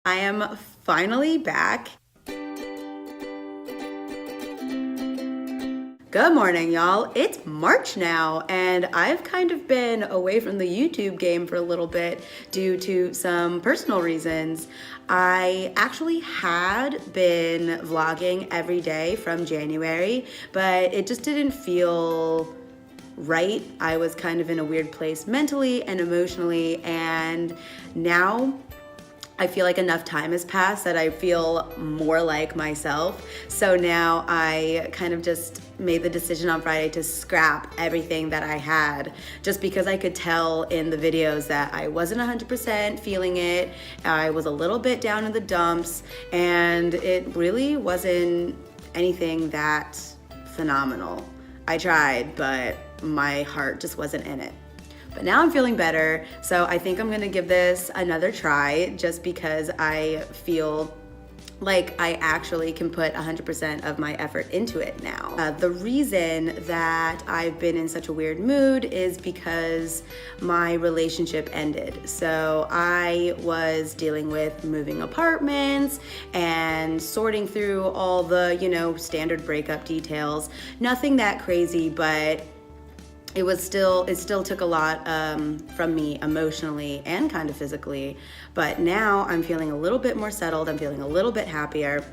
I am finally back. Good morning, y'all. It's March now, and I've kind of been away from the YouTube game for a little bit due to some personal reasons. I actually had been vlogging every day from January, but it just didn't feel right. I was kind of in a weird place mentally and emotionally, and now I feel like enough time has passed that I feel more like myself. So now I kind of just made the decision on Friday to scrap everything that I had, just because I could tell in the videos that I wasn't 100% feeling it. I was a little bit down in the dumps, and it really wasn't anything that phenomenal. I tried, but my heart just wasn't in it. But now I'm feeling better, so I think I'm gonna give this another try just because I feel like I actually can put 100% of my effort into it now. The reason that I've been in such a weird mood is because my relationship ended. So I was dealing with moving apartments and sorting through all the, standard breakup details. Nothing that crazy, but it still took a lot from me emotionally and kind of physically, but now I'm feeling a little bit more settled, I'm feeling a little bit happier,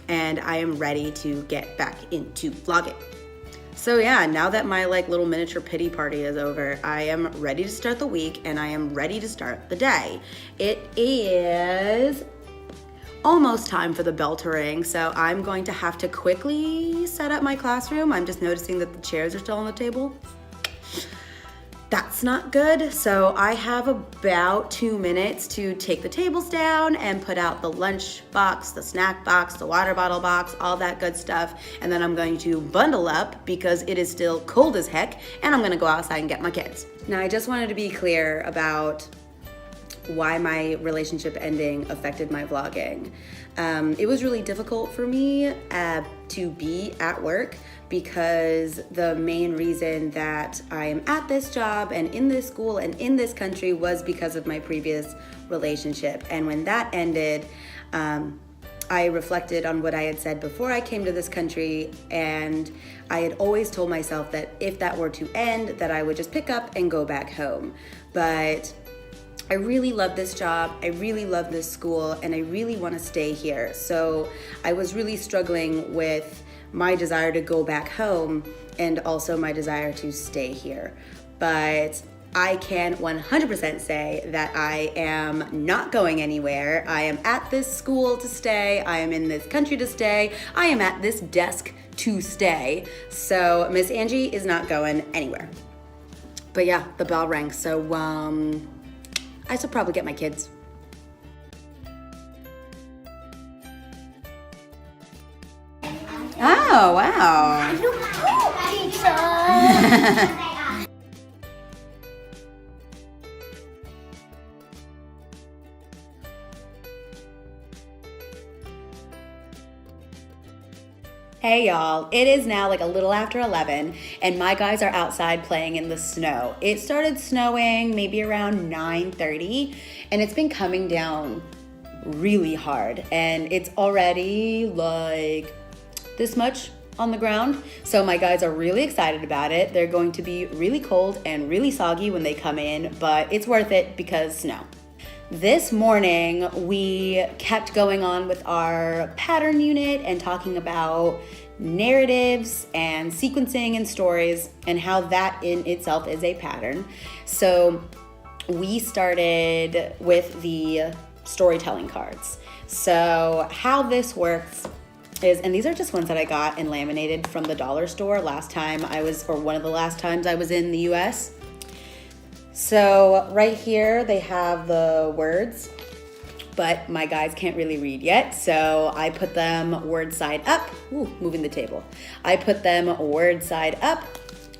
and I am ready to get back into vlogging. So yeah, now that my little miniature pity party is over, I am ready to start the week, and I am ready to start the day. It is almost time for the bell to ring, so I'm going to have to quickly set up my classroom. I'm just noticing that the chairs are still on the table. That's not good. So I have about 2 minutes to take the tables down and put out the lunch box, the snack box, the water bottle box, all that good stuff. And then I'm going to bundle up because it is still cold as heck, and I'm gonna go outside and get my kids. Now, I just wanted to be clear about why my relationship ending affected my vlogging. It was really difficult for me to be at work because the main reason that I am at this job and in this school and in this country was because of my previous relationship. And when that ended, I reflected on what I had said before I came to this country, and I had always told myself that if that were to end, that I would just pick up and go back home. But I really love this job, I really love this school, and I really want to stay here. So I was really struggling with my desire to go back home and also my desire to stay here. But I can 100% say that I am not going anywhere. I am at this school to stay, I am in this country to stay, I am at this desk to stay. So Miss Angie is not going anywhere. But yeah, the bell rang, so I should probably get my kids. Oh, wow. Hey y'all, it is now a little after 11, and my guys are outside playing in the snow. It started snowing maybe around 9:30, and it's been coming down really hard, and it's already this much on the ground. So my guys are really excited about it. They're going to be really cold and really soggy when they come in, but it's worth it because snow. This morning, we kept going on with our pattern unit and talking about narratives and sequencing and stories and how that in itself is a pattern. So we started with the storytelling cards. So how this works is, and these are just ones that I got and laminated from the dollar store last time I was, or one of the last times I was in the US. So right here they have the words, but my guys can't really read yet, so I put them word side up. Ooh, moving the table. I put them word side up,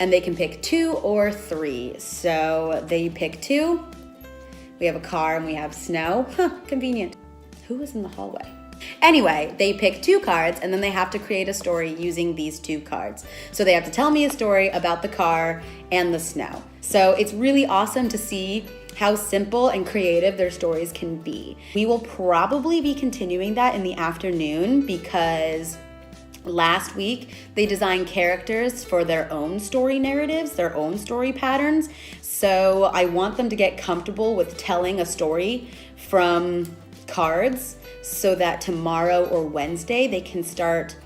and they can pick 2 or 3. So they pick 2. We have a car and we have snow. Convenient. Who was in the hallway? Anyway, they pick 2 cards, and then they have to create a story using these 2 cards. So they have to tell me a story about the car and the snow. So it's really awesome to see how simple and creative their stories can be. We will probably be continuing that in the afternoon because last week they designed characters for their own story narratives, their own story patterns. So I want them to get comfortable with telling a story from cards so that tomorrow or Wednesday they can start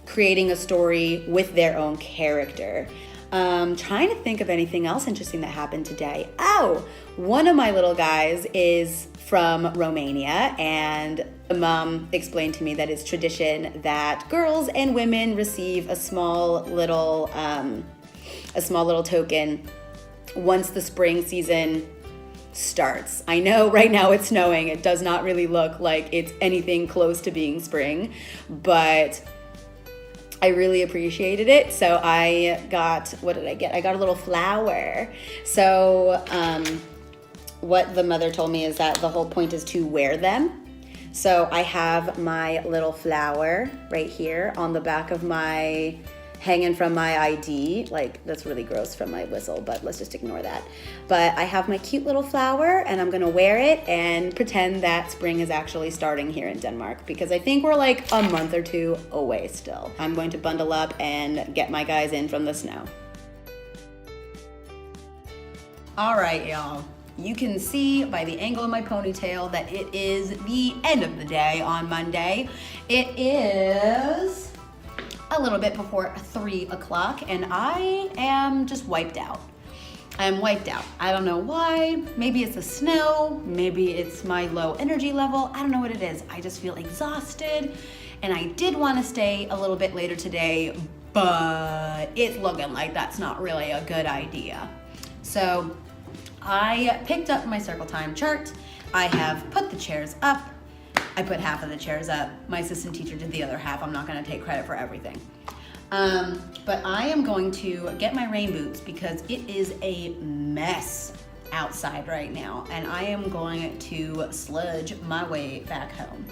creating a story with their own character. Trying to think of anything else interesting that happened today. Oh, one of my little guys is from Romania, and mom explained to me that it's tradition that girls and women receive a small little token once the spring season starts. I know right now it's snowing. It does not really look like it's anything close to being spring, but I really appreciated it. So I got, what did I get? I got a little flower. So what the mother told me is that the whole point is to wear them. So I have my little flower right here on the back of my, hanging from my ID. Like, that's really gross from my whistle, but let's just ignore that. But I have my cute little flower and I'm gonna wear it and pretend that spring is actually starting here in Denmark, because I think we're like a month or two away still. I'm going to bundle up and get my guys in from the snow. All right, y'all. You can see by the angle of my ponytail that it is the end of the day on Monday. It is a little bit before 3 o'clock and I am just wiped out. I'm wiped out. I don't know why. Maybe it's the snow, maybe it's my low energy level. I don't know what it is. I just feel exhausted and I did want to stay a little bit later today, but it's looking like that's not really a good idea. So I picked up my circle time chart. I have put the chairs up. I put half of the chairs up. My assistant teacher did the other half. I'm not gonna take credit for everything. But I am going to get my rain boots because it is a mess outside right now. And I am going to sludge my way back home.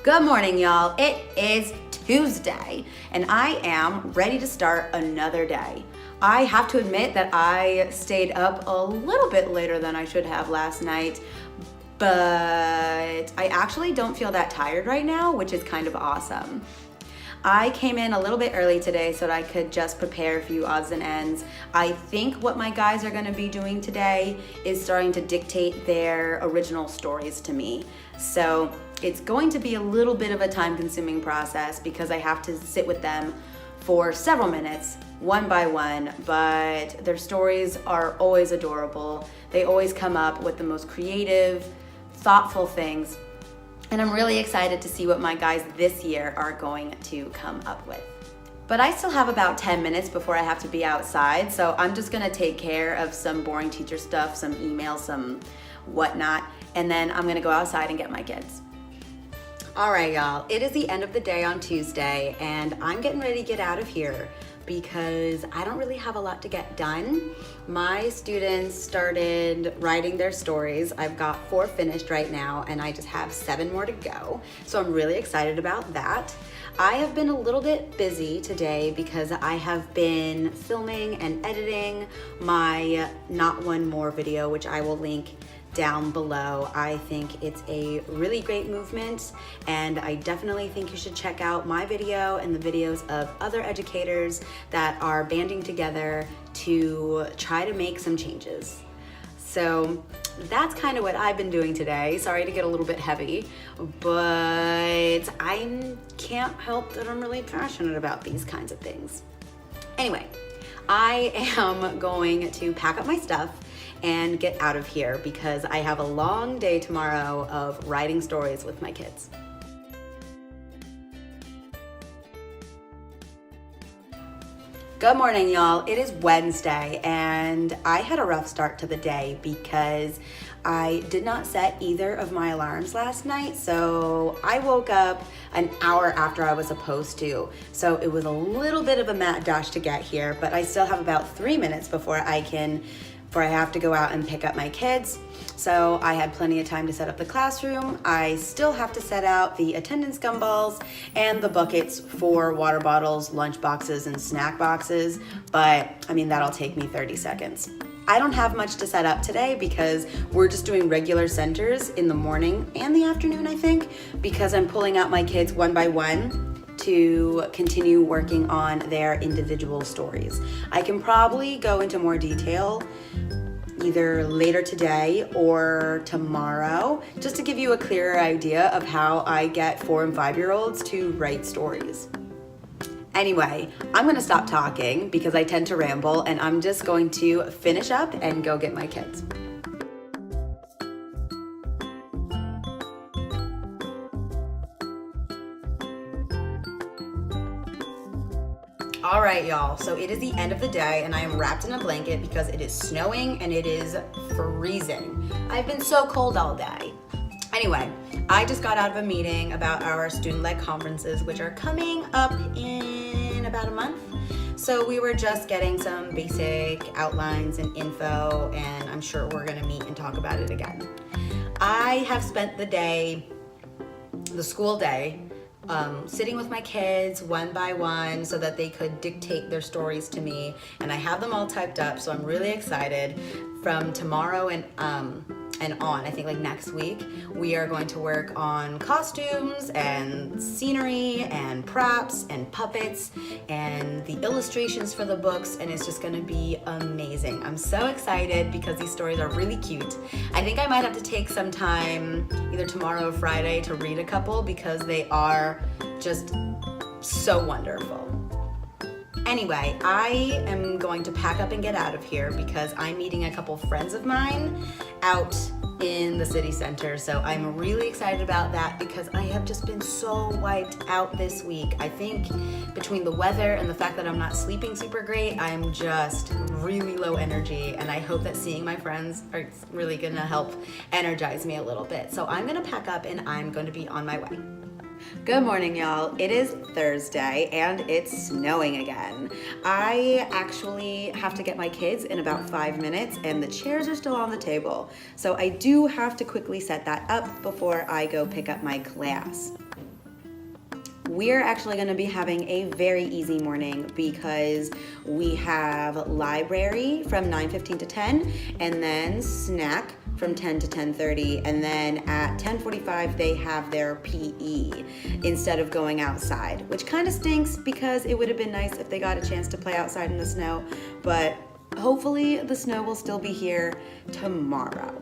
Good morning, y'all. It is Tuesday and I am ready to start another day. I have to admit that I stayed up a little bit later than I should have last night, but I actually don't feel that tired right now, which is kind of awesome. I came in a little bit early today so that I could just prepare a few odds and ends. I think what my guys are gonna be doing today is starting to dictate their original stories to me. So it's going to be a little bit of a time-consuming process because I have to sit with them for several minutes, one by one, but their stories are always adorable. They always come up with the most creative, thoughtful things, and I'm really excited to see what my guys this year are going to come up with. But I still have about 10 minutes before I have to be outside, so I'm just gonna take care of some boring teacher stuff, some emails, some whatnot, and then I'm gonna go outside and get my kids. All right, y'all, it is the end of the day on Tuesday and I'm getting ready to get out of here because I don't really have a lot to get done. My students started writing their stories. I've got 4 finished right now and I just have 7 more to go. So I'm really excited about that. I have been a little bit busy today because I have been filming and editing my Not One More video, which I will link down below. I think it's a really great movement and I definitely think you should check out my video and the videos of other educators that are banding together to try to make some changes. So that's kind of what I've been doing today. Sorry to get a little bit heavy, but I can't help that I'm really passionate about these kinds of things. Anyway, I am going to pack up my stuff and get out of here because I have a long day tomorrow of writing stories with my kids. Good morning, y'all. It is Wednesday and I had a rough start to the day because I did not set either of my alarms last night, so I woke up an hour after I was supposed to. So it was a little bit of a mad dash to get here, but I still have about 3 minutes before I can for I have to go out and pick up my kids. So I had plenty of time to set up the classroom. I still have to set out the attendance gumballs and the buckets for water bottles, lunch boxes, and snack boxes, but I mean, that'll take me 30 seconds. I don't have much to set up today because we're just doing regular centers in the morning and the afternoon, I think, because I'm pulling out my kids one by one to continue working on their individual stories. I can probably go into more detail either later today or tomorrow, just to give you a clearer idea of how I get 4 and 5-year-olds to write stories. Anyway, I'm gonna stop talking because I tend to ramble, and I'm just going to finish up and go get my kids. All right, y'all, so it is the end of the day and I am wrapped in a blanket because it is snowing and it is freezing. I've been so cold all day. Anyway, I just got out of a meeting about our student-led conferences, which are coming up in about a month. So we were just getting some basic outlines and info, and I'm sure we're gonna meet and talk about it again. I have spent the school day, sitting with my kids one by one so that they could dictate their stories to me, and I have them all typed up, so I'm really excited. From tomorrow and on, I think like next week, we are going to work on costumes and scenery and props and puppets and the illustrations for the books, and it's just gonna be amazing. I'm so excited because these stories are really cute. I think I might have to take some time either tomorrow or Friday to read a couple because they are just so wonderful. Anyway, I am going to pack up and get out of here because I'm meeting a couple friends of mine out in the city center. So I'm really excited about that because I have just been so wiped out this week. I think between the weather and the fact that I'm not sleeping super great, I'm just really low energy, and I hope that seeing my friends are really gonna help energize me a little bit. So I'm gonna pack up and I'm going to be on my way. Good morning, y'all. It is Thursday and it's snowing again. I actually have to get my kids in about 5 minutes and the chairs are still on the table. So I do have to quickly set that up before I go pick up my class. We're actually going to be having a very easy morning because we have library from 9:15 to 10 and then snack from 10 to 10:30, and then at 10:45 they have their PE instead of going outside, which kind of stinks because it would have been nice if they got a chance to play outside in the snow, but hopefully the snow will still be here tomorrow.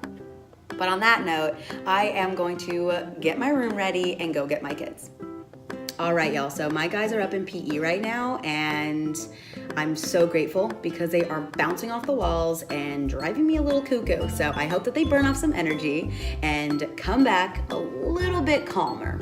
But on that note, I am going to get my room ready and go get my kids. All right, y'all, so my guys are up in PE right now, and I'm so grateful because they are bouncing off the walls and driving me a little cuckoo. So I hope that they burn off some energy and come back a little bit calmer.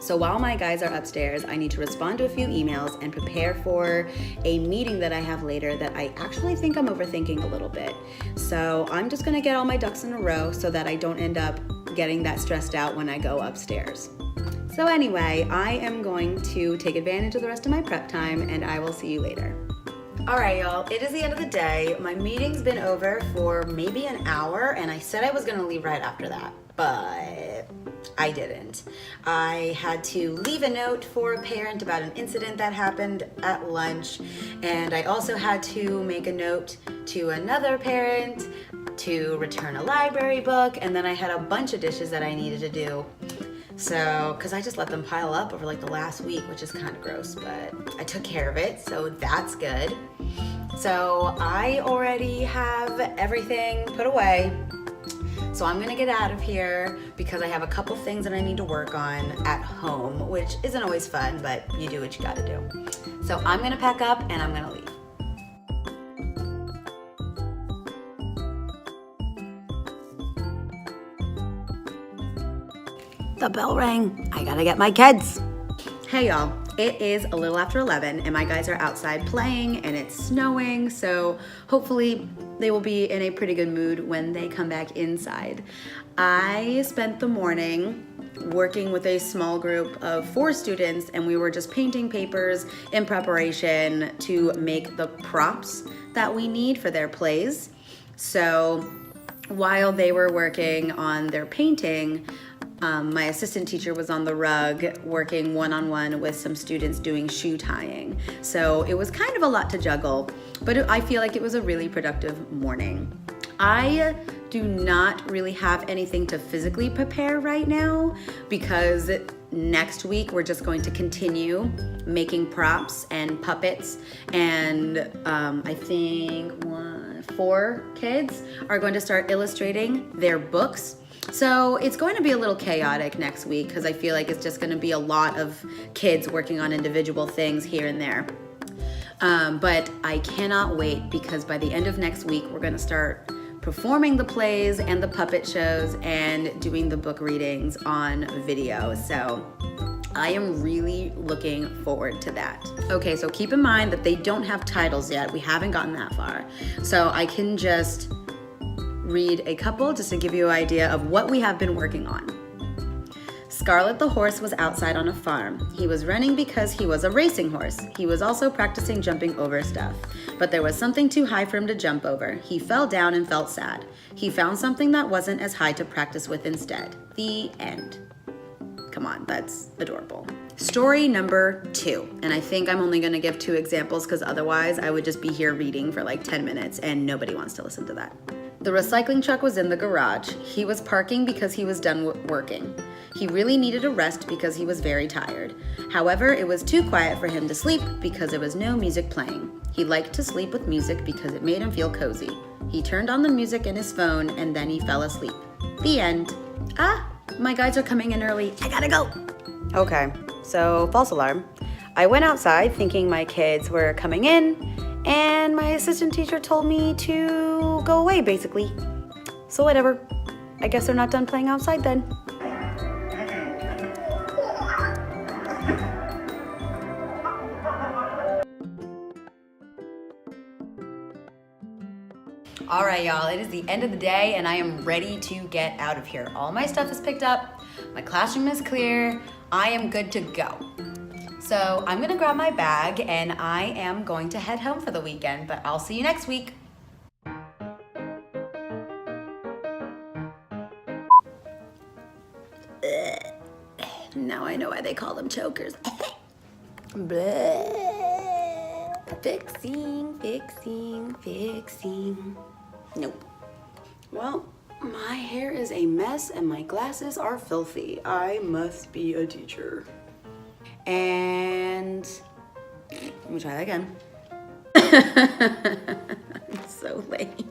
So while my guys are upstairs, I need to respond to a few emails and prepare for a meeting that I have later that I actually think I'm overthinking a little bit. So I'm just gonna get all my ducks in a row so that I don't end up getting that stressed out when I go upstairs. So anyway, I am going to take advantage of the rest of my prep time and I will see you later. All right, y'all, it is the end of the day. My meeting's been over for maybe an hour and I said I was gonna leave right after that, but I didn't. I had to leave a note for a parent about an incident that happened at lunch, and I also had to make a note to another parent to return a library book, and then I had a bunch of dishes that I needed to do. So, because I just let them pile up over like the last week, which is kind of gross, but I took care of it, so that's good. So I already have everything put away. So I'm gonna get out of here because I have a couple things that I need to work on at home, which isn't always fun, but you do what you gotta do. So I'm gonna pack up and I'm gonna leave. The bell rang. I gotta get my kids. Hey y'all, it is a little after 11 and my guys are outside playing and it's snowing, so hopefully they will be in a pretty good mood when they come back inside. I spent the morning working with a small group of 4 students and we were just painting papers in preparation to make the props that we need for their plays. So while they were working on their painting, my assistant teacher was on the rug working one-on-one with some students doing shoe tying. So it was kind of a lot to juggle, but I feel like it was a really productive morning. I do not really have anything to physically prepare right now because next week we're just going to continue making props and puppets, and I think 4 kids are going to start illustrating their books. So it's going to be a little chaotic next week because I feel like it's just going to be a lot of kids working on individual things here and there. But I cannot wait because by the end of next week, we're going to start performing the plays and the puppet shows and doing the book readings on video. So I am really looking forward to that. Okay, so keep in mind that they don't have titles yet. We haven't gotten that far. So I can just read a couple just to give you an idea of what we have been working on. Scarlet the horse was outside on a farm. He was running because he was a racing horse. He was also practicing jumping over stuff. But there was something too high for him to jump over. He fell down and felt sad. He found something that wasn't as high to practice with instead. The end. Come on, that's adorable. Story number 2. And I think I'm only gonna give 2 examples because otherwise I would just be here reading for like 10 minutes and nobody wants to listen to that. The recycling truck was in the garage. He was parking because he was done working. He really needed a rest because he was very tired. However, it was too quiet for him to sleep because there was no music playing. He liked to sleep with music because it made him feel cozy. He turned on the music in his phone and then he fell asleep. The end. Ah, my guides are coming in early. I gotta go. Okay, so false alarm. I went outside thinking my kids were coming in, and my assistant teacher told me to go away, basically. So whatever. I guess they're not done playing outside then. All right, y'all, it is the end of the day and I am ready to get out of here. All my stuff is picked up, my classroom is clear, I am good to go. So I'm gonna grab my bag and I am going to head home for the weekend, but I'll see you next week. Now I know why they call them chokers. Fixing, fixing, fixing. Nope. Well, my hair is a mess and my glasses are filthy. I must be a teacher. And let me try that again. I'm so lame.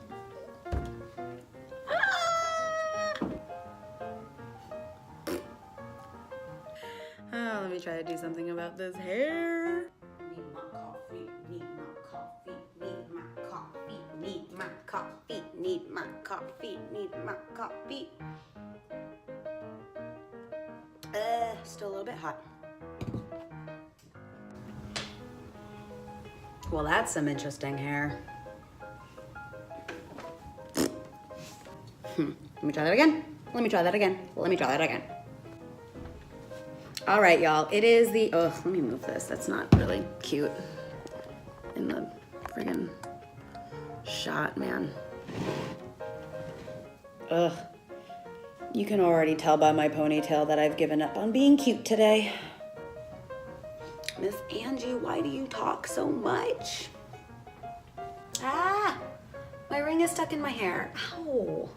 Oh, let me try to do something about this hair. Need my coffee, need my coffee, need my coffee, need my coffee, need my coffee, need my coffee. Still a little bit hot. Well, that's some interesting hair. Let me try that again. Let me try that again. Let me try that again. All right, y'all, it is the, let me move this. That's not really cute in the friggin' shot, man. Ugh. You can already tell by my ponytail that I've given up on being cute today. Miss Angie, why do you talk so much? Ah, my ring is stuck in my hair. Ow.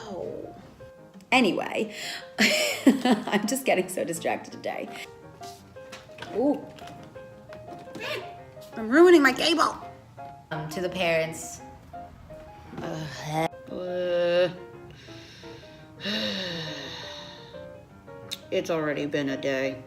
Ow. Anyway, I'm just getting so distracted today. Ooh. I'm ruining my cable. To the parents. It's already been a day.